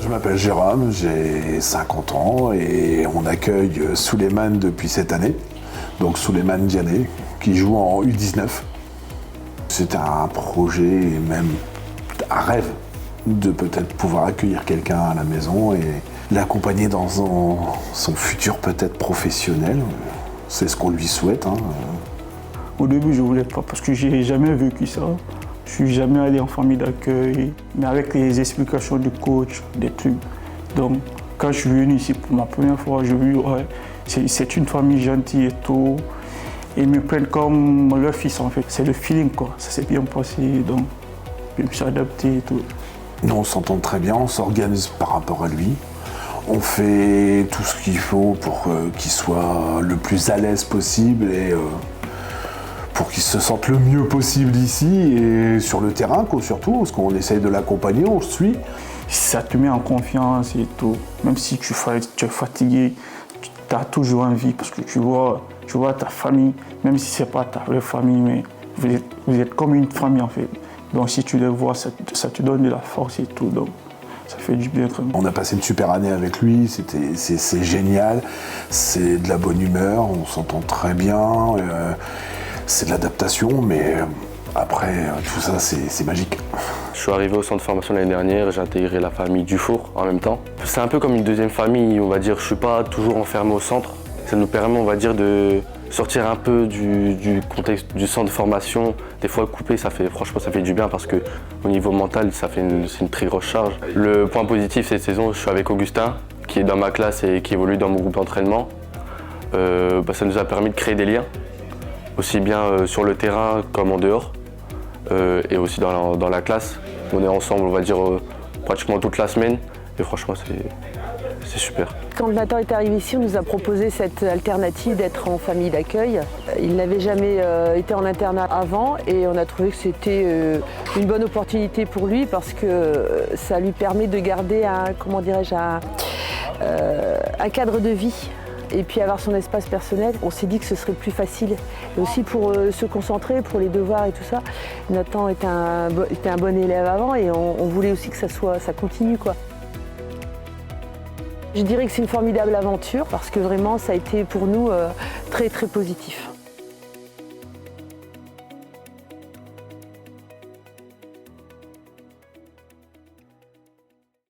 Je m'appelle Jérôme, j'ai 50 ans et on accueille Souleymane depuis cette année. Donc Souleymane Diané, qui joue en U19. C'était un projet et même un rêve de peut-être pouvoir accueillir quelqu'un à la maison et l'accompagner dans son futur peut-être professionnel. C'est ce qu'on lui souhaite. Au début, je ne voulais pas parce que j'ai jamais vécu ça. Je suis jamais allé en famille d'accueil, mais avec les explications du coach, des trucs. Donc, quand je suis venu ici pour ma première fois, j'ai vu ouais, c'est une famille gentille et tout. Ils me prennent comme leur fils en fait. C'est le feeling quoi. Ça s'est bien passé, donc je me suis adapté et tout. Nous, on s'entend très bien, on s'organise par rapport à lui. On fait tout ce qu'il faut pour qu'il soit le plus à l'aise possible et pour qu'il se sente le mieux possible ici et sur le terrain, quoi, surtout, parce qu'on essaye de l'accompagner, on le suit. Ça te met en confiance et tout. Même si tu es fatigué, tu as toujours envie parce que tu vois ta famille, même si ce n'est pas ta vraie famille, mais vous êtes comme une famille en fait. Donc si tu les vois, ça te donne de la force et tout. Donc ça fait du bien. On a passé une super année avec lui, c'est génial, c'est de la bonne humeur, on s'entend très bien. C'est de l'adaptation, mais après, tout ça, c'est magique. Je suis arrivé au centre de formation l'année dernière, j'ai intégré la famille Dufour en même temps. C'est un peu comme une deuxième famille, on va dire. Je ne suis pas toujours enfermé au centre. Ça nous permet, on va dire, de sortir un peu du contexte du centre de formation. Des fois, couper, franchement, ça fait du bien parce qu'au niveau mental, c'est une très grosse charge. Le point positif cette saison, je suis avec Augustin, qui est dans ma classe et qui évolue dans mon groupe d'entraînement. Ça nous a permis de créer des liens, aussi bien sur le terrain comme en dehors, et aussi dans la classe. On est ensemble, on va dire, pratiquement toute la semaine, et franchement, c'est super. Quand Nathan est arrivé ici, on nous a proposé cette alternative d'être en famille d'accueil. Il n'avait jamais été en internat avant, et on a trouvé que c'était une bonne opportunité pour lui, parce que ça lui permet de garder un cadre de vie. Et puis avoir son espace personnel, on s'est dit que ce serait plus facile. Et aussi pour se concentrer, pour les devoirs et tout ça. Nathan était un bon élève avant et on voulait aussi que ça continue, quoi. Je dirais que c'est une formidable aventure parce que vraiment ça a été pour nous très très positif.